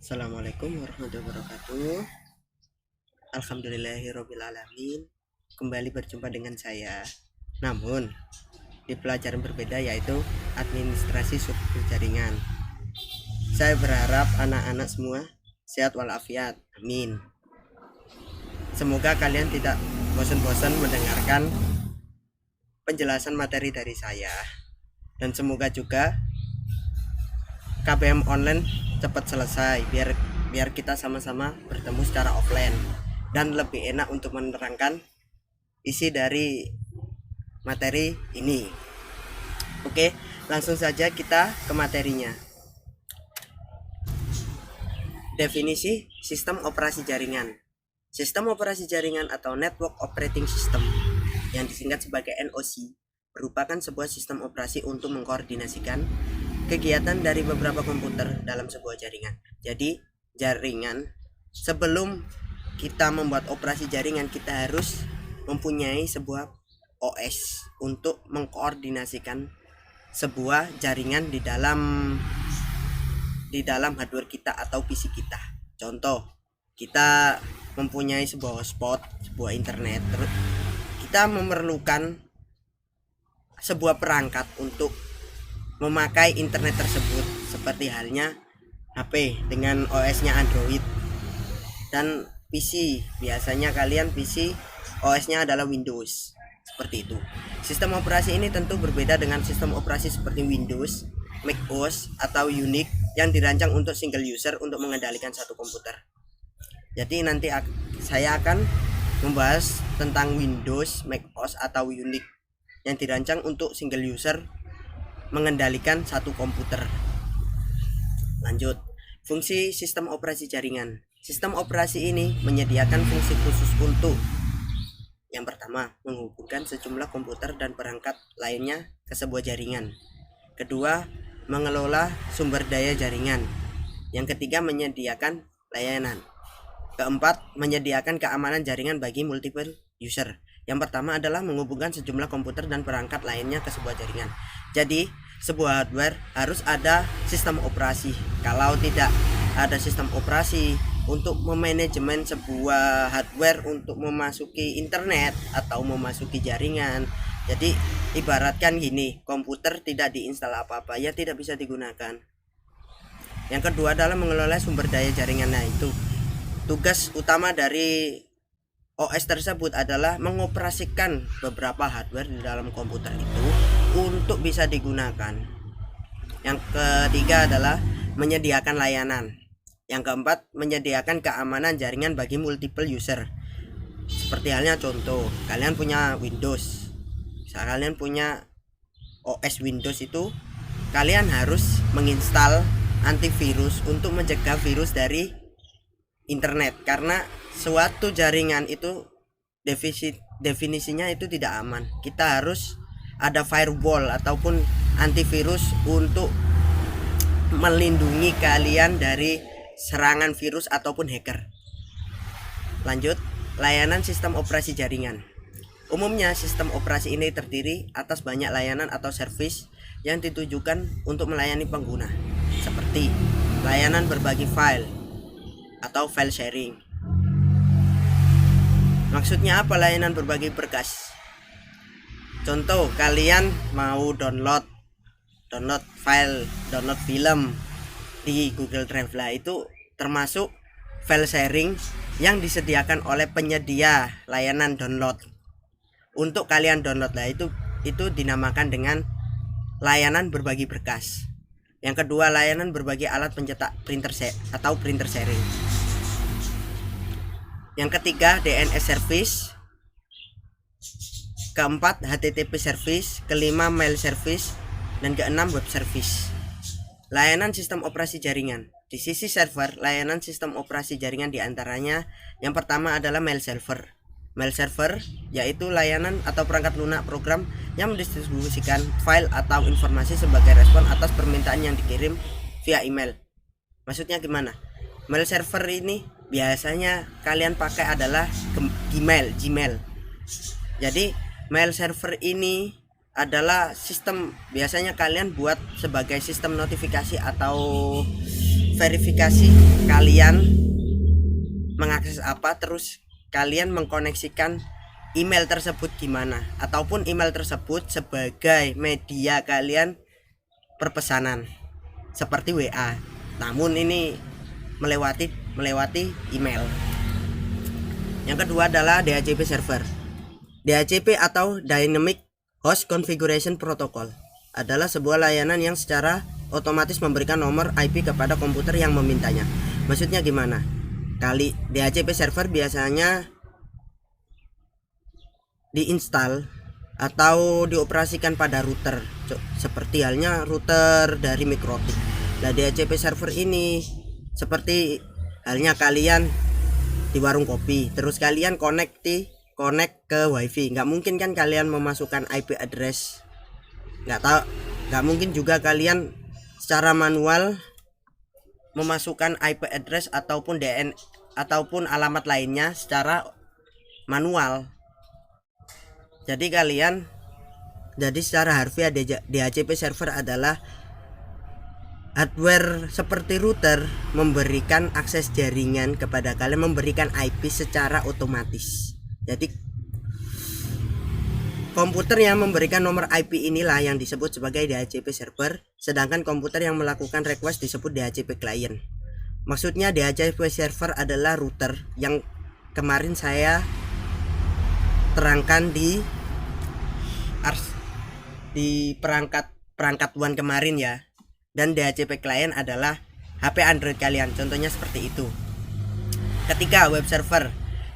Assalamualaikum warahmatullahi wabarakatuh. Alhamdulillahirobbilalamin. Kembali berjumpa dengan saya. Namun di pelajaran berbeda, yaitu administrasi suku jaringan. Saya berharap anak-anak semua sehat walafiat. Amin. Semoga kalian tidak bosan-bosan mendengarkan penjelasan materi dari saya. Dan semoga juga KBM online cepat selesai biar kita sama-sama bertemu secara offline dan lebih enak untuk menerangkan isi dari materi ini. Oke, langsung saja kita ke materinya. Definisi sistem operasi jaringan. Sistem operasi jaringan atau Network Operating System yang disingkat sebagai NOC merupakan sebuah sistem operasi untuk mengkoordinasikan kegiatan dari beberapa komputer dalam sebuah jaringan. Jadi jaringan, sebelum kita membuat operasi jaringan, kita harus mempunyai sebuah OS untuk mengkoordinasikan sebuah jaringan di dalam hardware kita atau PC kita. Contoh, kita mempunyai sebuah hotspot, sebuah internet, terus kita memerlukan sebuah perangkat untuk memakai internet tersebut, seperti halnya HP dengan OS-nya Android dan PC. Biasanya kalian PC OS-nya adalah Windows. Seperti itu. Sistem operasi ini tentu berbeda dengan sistem operasi seperti Windows, Mac OS atau Unix yang dirancang untuk single user untuk mengendalikan satu komputer. Jadi nanti saya akan membahas tentang Windows, Mac OS atau Unix yang dirancang untuk single user mengendalikan satu komputer. Lanjut, fungsi sistem operasi jaringan. Sistem operasi ini menyediakan fungsi khusus untuk yang pertama, menghubungkan sejumlah komputer dan perangkat lainnya ke sebuah jaringan. Kedua, mengelola sumber daya jaringan. Yang ketiga, menyediakan layanan. Keempat, menyediakan keamanan jaringan bagi multiple user. Yang pertama adalah menghubungkan sejumlah komputer dan perangkat lainnya ke sebuah jaringan. Jadi, sebuah hardware harus ada sistem operasi. Kalau tidak ada sistem operasi untuk memanajemen sebuah hardware untuk memasuki internet atau memasuki jaringan, jadi ibaratkan gini, komputer tidak diinstal apa-apa, ya tidak bisa digunakan. Yang kedua adalah mengelola sumber daya jaringan. Nah, itu tugas utama dari OS tersebut adalah mengoperasikan beberapa hardware di dalam komputer itu untuk bisa digunakan. Yang ketiga adalah menyediakan layanan. Yang keempat, menyediakan keamanan jaringan bagi multiple user. Seperti halnya contoh, kalian punya Windows. Misalnya kalian punya OS Windows itu, kalian harus menginstal antivirus untuk mencegah virus dari internet, karena suatu jaringan itu definisinya itu tidak aman. Kita harus ada firewall ataupun antivirus untuk melindungi kalian dari serangan virus ataupun hacker. Lanjut, layanan sistem operasi jaringan. Umumnya sistem operasi ini terdiri atas banyak layanan atau service yang ditujukan untuk melayani pengguna, seperti layanan berbagi file atau file sharing. Maksudnya apa layanan berbagi berkas? Contoh, kalian mau download file, download film di Google Drive lah, itu termasuk file sharing yang disediakan oleh penyedia layanan download. Untuk kalian download lah, itu dinamakan dengan layanan berbagi berkas. Yang kedua, layanan berbagi alat pencetak printer atau printer sharing. Yang ketiga, DNS service. Keempat, HTTP service. Kelima, mail service. Dan keenam, web service. Layanan sistem operasi jaringan. Di sisi server, layanan sistem operasi jaringan diantaranya yang pertama adalah mail server. Mail server yaitu layanan atau perangkat lunak program yang mendistribusikan file atau informasi sebagai respon atas permintaan yang dikirim via email. Maksudnya gimana? Mail server ini biasanya kalian pakai adalah Gmail. Jadi mail server ini adalah sistem, biasanya kalian buat sebagai sistem notifikasi atau verifikasi kalian mengakses apa, terus kalian mengkoneksikan email tersebut gimana, ataupun email tersebut sebagai media kalian perpesanan seperti WA, namun ini melewati email. Yang kedua adalah DHCP server. DHCP atau Dynamic Host Configuration Protocol adalah sebuah layanan yang secara otomatis memberikan nomor IP kepada komputer yang memintanya. Maksudnya gimana? DHCP server biasanya diinstal atau dioperasikan pada router, seperti halnya router dari Mikrotik. Nah, DHCP server ini seperti halnya kalian di warung kopi, terus kalian connect ke wifi. Nggak mungkin kan kalian memasukkan IP address, nggak mungkin juga kalian secara manual memasukkan IP address ataupun ataupun alamat lainnya secara manual. Jadi secara harfiah DHCP server adalah hardware seperti router memberikan akses jaringan kepada kalian, memberikan IP secara otomatis. Jadi komputer yang memberikan nomor IP inilah yang disebut sebagai DHCP server, sedangkan komputer yang melakukan request disebut DHCP client. Maksudnya DHCP server adalah router yang kemarin saya terangkan di perangkat one kemarin ya. Dan DHCP client adalah HP Android kalian, contohnya seperti itu. Ketiga, web server.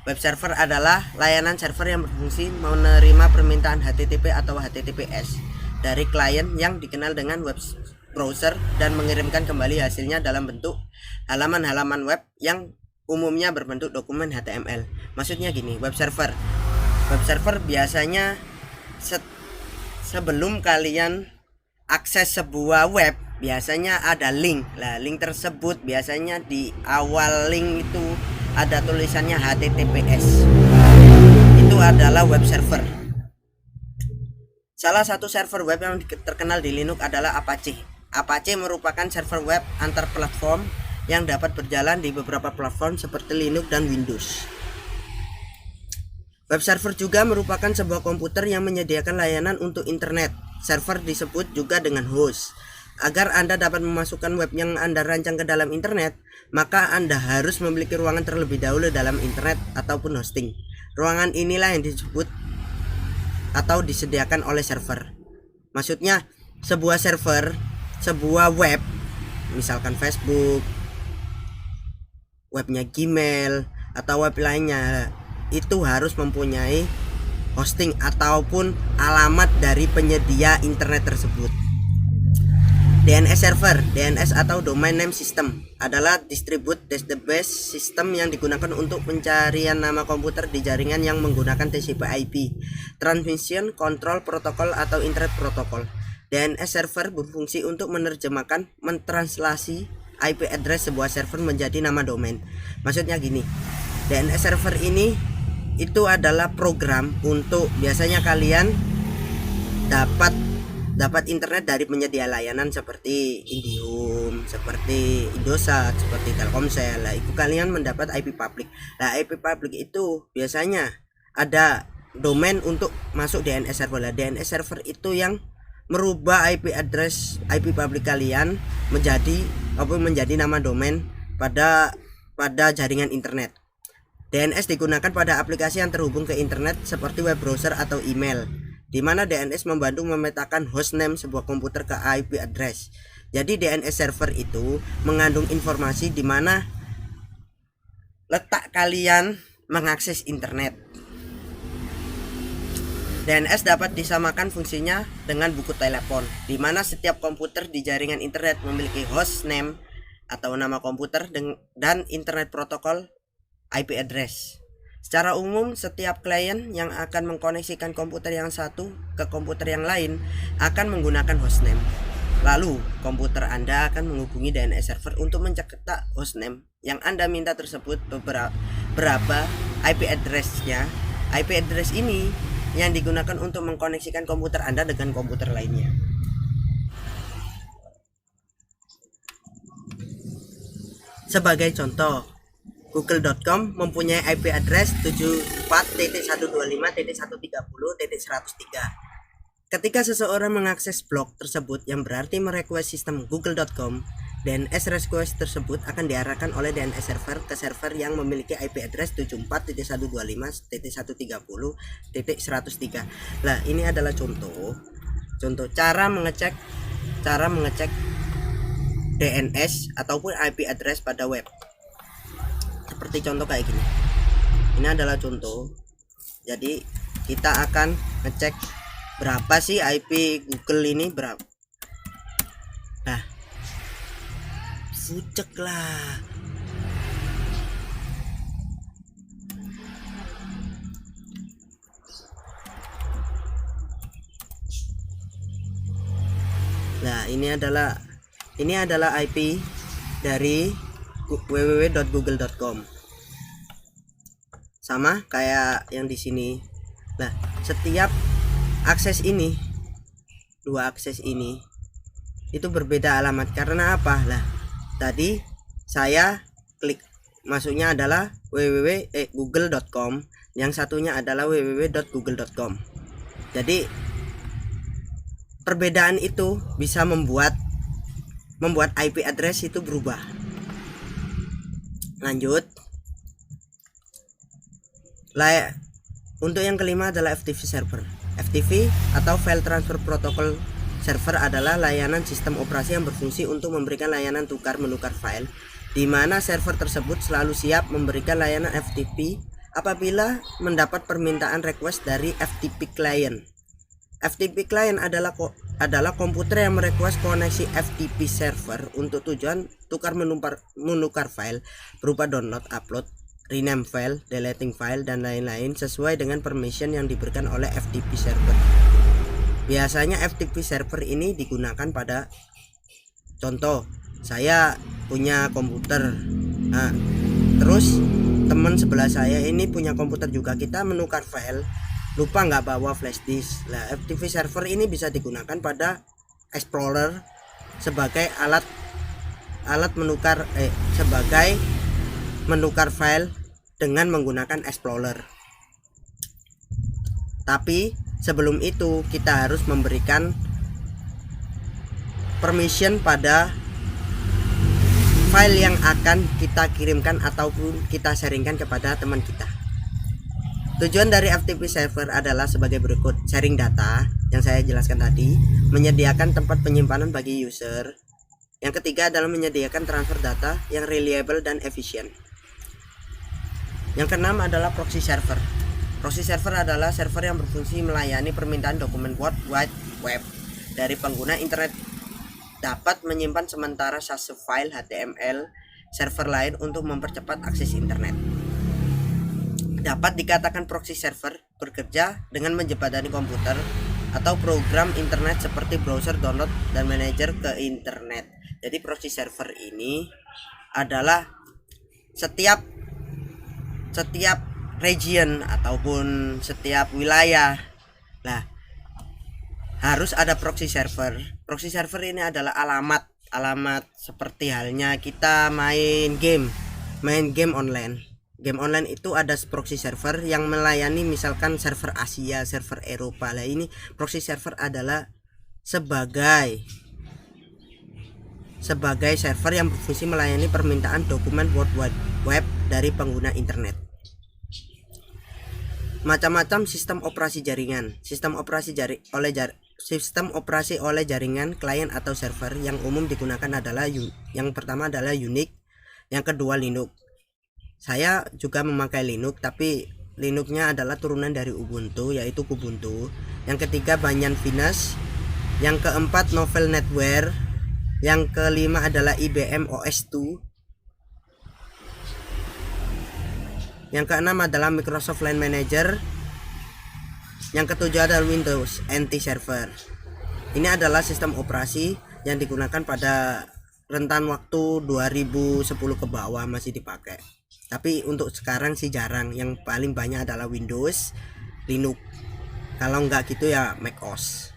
Web server adalah layanan server yang berfungsi menerima permintaan HTTP atau HTTPS dari klien yang dikenal dengan web browser dan mengirimkan kembali hasilnya dalam bentuk halaman-halaman web yang umumnya berbentuk dokumen HTML. Maksudnya gini, web server biasanya sebelum kalian akses sebuah web biasanya ada link. Nah, link tersebut biasanya di awal link itu ada tulisannya HTTPS. Itu adalah web server. Salah satu server web yang terkenal di Linux adalah Apache. Apache merupakan server web antar platform yang dapat berjalan di beberapa platform seperti Linux dan Windows. Web server juga merupakan sebuah komputer yang menyediakan layanan untuk internet. Server disebut juga dengan host. Agar Anda dapat memasukkan web yang Anda rancang ke dalam internet, maka Anda harus memiliki ruangan terlebih dahulu dalam internet ataupun hosting. Ruangan inilah yang disebut atau disediakan oleh server. Maksudnya sebuah server, sebuah web, misalkan Facebook, webnya Gmail atau web lainnya, itu harus mempunyai hosting ataupun alamat dari penyedia internet tersebut. DNS server, DNS atau Domain Name System adalah Distributed Database System yang digunakan untuk pencarian nama komputer di jaringan yang menggunakan TCP/IP, Transmission Control Protocol atau Internet Protocol. DNS server berfungsi untuk mentranslasi IP address sebuah server menjadi nama domain. Maksudnya gini, DNS server ini itu adalah program untuk biasanya kalian dapat internet dari penyedia layanan seperti IndiHome, seperti Indosat, seperti Telkomsel. Lah, itu kalian mendapat IP public. Nah, IP public itu biasanya ada domain untuk masuk DNS server. Lah, DNS server itu yang merubah IP address IP public kalian menjadi nama domain pada jaringan internet. DNS digunakan pada aplikasi yang terhubung ke internet seperti web browser atau email, di mana DNS membantu memetakan hostname sebuah komputer ke IP address. Jadi DNS server itu mengandung informasi di mana letak kalian mengakses internet. DNS dapat disamakan fungsinya dengan buku telepon, di mana setiap komputer di jaringan internet memiliki hostname atau nama komputer dan internet protokol IP address. Secara umum, setiap klien yang akan mengkoneksikan komputer yang satu ke komputer yang lain akan menggunakan hostname. Lalu, komputer Anda akan menghubungi DNS server untuk mencetak hostname yang Anda minta tersebut berapa IP address-nya. IP address ini yang digunakan untuk mengkoneksikan komputer Anda dengan komputer lainnya. Sebagai contoh, google.com mempunyai IP address 74.125.130.103. Ketika seseorang mengakses blog tersebut yang berarti merequest sistem google.com, DNS request tersebut akan diarahkan oleh DNS server ke server yang memiliki IP address 74.125.130.103. Nah, ini adalah contoh cara mengecek DNS ataupun IP address pada web. Seperti contoh kayak gini. Ini adalah contoh. Jadi kita akan ngecek berapa sih IP Google ini, berapa. Nah, fucek lah. Nah, ini adalah IP dari www.google.com. Sama kayak yang di sini. Nah, setiap akses ini, dua akses ini itu berbeda alamat. Karena apa? Lah, tadi saya klik masuknya adalah google.com, yang satunya adalah www.google.com. Jadi perbedaan itu bisa membuat IP address itu berubah. Lanjut. Untuk yang kelima adalah FTP server. FTP atau File Transfer Protocol Server adalah layanan sistem operasi yang berfungsi untuk memberikan layanan tukar-menukar file, di mana server tersebut selalu siap memberikan layanan FTP apabila mendapat permintaan request dari FTP client. FTP client adalah komputer yang merequest koneksi FTP server untuk tujuan tukar-menukar file berupa download, upload, rename file, deleting file, dan lain-lain sesuai dengan permission yang diberikan oleh FTP server. Biasanya FTP server ini digunakan pada contoh, saya punya komputer. Nah, terus teman sebelah saya ini punya komputer juga, kita menukar file, lupa nggak bawa flash disk. Nah, FTP server ini bisa digunakan pada Explorer sebagai alat menukar file dengan menggunakan Explorer. Tapi sebelum itu kita harus memberikan permission pada file yang akan kita kirimkan ataupun kita sharingkan kepada teman kita. Tujuan dari FTP server adalah sebagai berikut: sharing data yang saya jelaskan tadi, menyediakan tempat penyimpanan bagi user. Yang ketiga adalah menyediakan transfer data yang reliable dan efisien. Yang keenam adalah proxy server. Proxy server adalah server yang berfungsi melayani permintaan dokumen World Wide Web dari pengguna internet, dapat menyimpan sementara sase file HTML server lain untuk mempercepat akses internet. Dapat dikatakan proxy server bekerja dengan menjembatani komputer atau program internet seperti browser, download, dan manajer ke internet. Jadi proxy server ini adalah setiap region ataupun setiap wilayah, nah, harus ada proxy server. Proxy server ini adalah alamat seperti halnya kita main game online. Game online itu ada proxy server yang melayani misalkan server Asia, server Eropa. Lah, ini proxy server adalah sebagai server yang berfungsi melayani permintaan dokumen World Wide Web dari pengguna internet. Macam-macam sistem operasi jaringan. Sistem operasi oleh jaringan klien atau server yang umum digunakan adalah yang pertama adalah Unix, yang kedua Linux. Saya juga memakai Linux, tapi Linuxnya adalah turunan dari Ubuntu, yaitu Kubuntu. Yang ketiga Banyan Linux, yang keempat Novel Netware, yang kelima adalah IBM OS2, yang keenam adalah Microsoft Line Manager, yang ketujuh adalah Windows NT Server. Ini adalah sistem operasi yang digunakan pada rentan waktu 2010 ke bawah masih dipakai. Tapi untuk sekarang sih jarang. Yang paling banyak adalah Windows, Linux. Kalau nggak gitu ya Mac OS.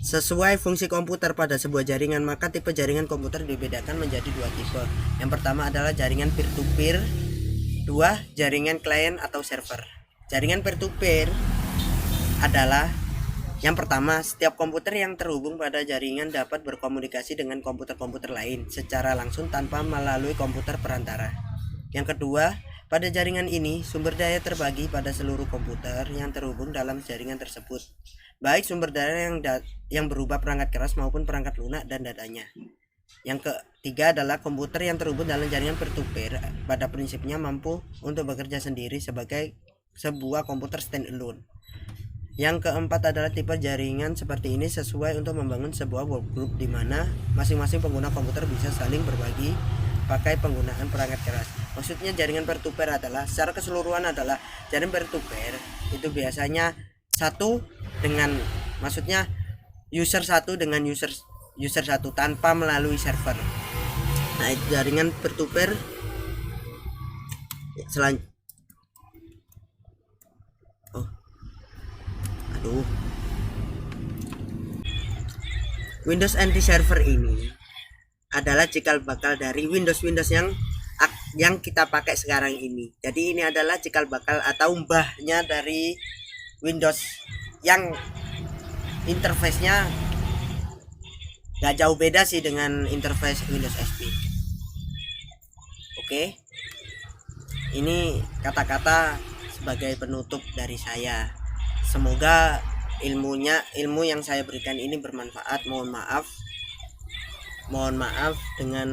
Sesuai fungsi komputer pada sebuah jaringan, maka tipe jaringan komputer dibedakan menjadi dua tipe. Yang pertama adalah jaringan peer-to-peer, dua jaringan klien atau server. Jaringan peer-to-peer adalah yang pertama, setiap komputer yang terhubung pada jaringan dapat berkomunikasi dengan komputer-komputer lain secara langsung tanpa melalui komputer perantara. Yang kedua, pada jaringan ini sumber daya terbagi pada seluruh komputer yang terhubung dalam jaringan tersebut, baik sumber daya yang berupa perangkat keras maupun perangkat lunak dan datanya. Yang ketiga adalah komputer yang terhubung dalam jaringan peer-to-peer pada prinsipnya mampu untuk bekerja sendiri sebagai sebuah komputer standalone. Yang keempat adalah tipe jaringan seperti ini sesuai untuk membangun sebuah workgroup di mana masing-masing pengguna komputer bisa saling berbagi pakai penggunaan perangkat keras. Maksudnya jaringan peer-to-peer adalah secara keseluruhan adalah jaringan peer-to-peer itu biasanya user satu dengan user satu tanpa melalui server. Nah, jaringan peer-to-peer Windows NT Server ini adalah cikal bakal dari Windows yang kita pakai sekarang ini. Jadi ini adalah cikal bakal atau mbahnya dari Windows yang interface-nya gak jauh beda sih dengan interface Windows XP. Oke, ini kata-kata sebagai penutup dari saya. Semoga ilmu yang saya berikan ini bermanfaat. Mohon maaf dengan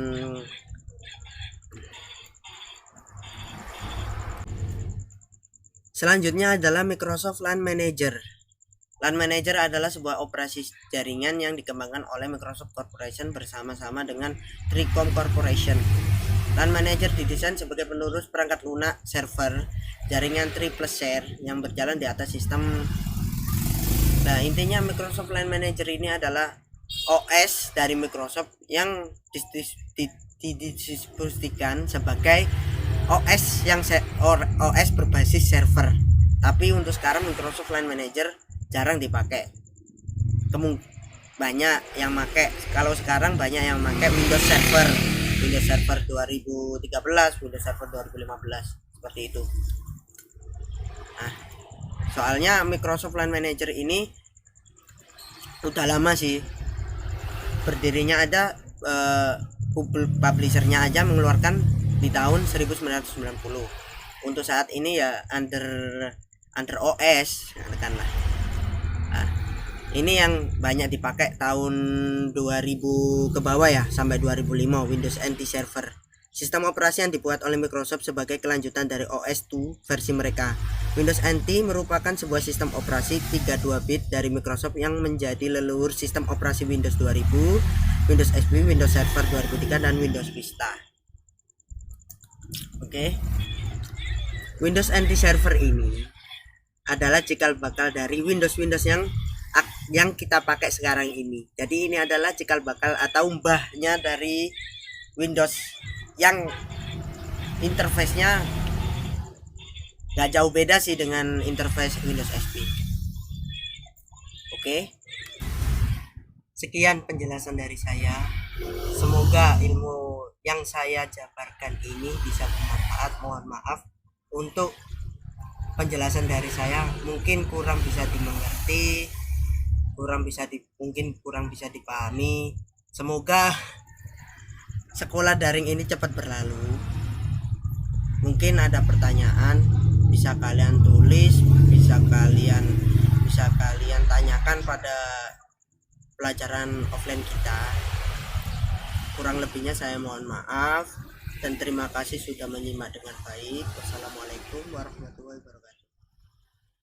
selanjutnya adalah Microsoft LAN Manager. LAN Manager adalah sebuah operasi jaringan yang dikembangkan oleh Microsoft Corporation bersama-sama dengan Tricom Corporation. LAN Manager didesain sebagai penerus perangkat lunak server jaringan triple share yang berjalan di atas sistem. Nah, intinya Microsoft LAN Manager ini adalah OS dari Microsoft yang didistribusikan sebagai OS OS berbasis server. Tapi untuk sekarang Microsoft LAN Manager jarang dipakai. Banyak yang pakai, kalau sekarang banyak yang pakai Windows Server 2013, Windows Server 2015 seperti itu. Nah, soalnya Microsoft LAN Manager ini udah lama sih berdirinya, ada publishernya aja mengeluarkan di tahun 1990. Untuk saat ini ya under OS katakanlah. Nah, ini yang banyak dipakai tahun 2000 ke bawah ya, sampai 2005 Windows NT Server. Sistem operasi yang dibuat oleh Microsoft sebagai kelanjutan dari OS2 versi mereka. Windows NT merupakan sebuah sistem operasi 32 bit dari Microsoft yang menjadi leluhur sistem operasi Windows 2000, Windows XP, Windows Server 2003, dan Windows Vista. Oke. Windows NT Server ini adalah cikal bakal dari Windows yang kita pakai sekarang ini. Jadi ini adalah cikal bakal atau mbahnya dari Windows yang interface-nya gak jauh beda sih dengan interface Windows XP. Oke, sekian penjelasan dari saya. Semoga ilmu yang saya jabarkan ini bisa bermanfaat. Mohon maaf untuk penjelasan dari saya, mungkin kurang bisa dimengerti, mungkin kurang bisa dipahami. Semoga sekolah daring ini cepat berlalu. Mungkin ada pertanyaan, bisa kalian tulis, bisa kalian tanyakan pada pelajaran offline kita. Kurang lebihnya saya mohon maaf dan terima kasih sudah menyimak dengan baik. Wassalamualaikum warahmatullahi wabarakatuh.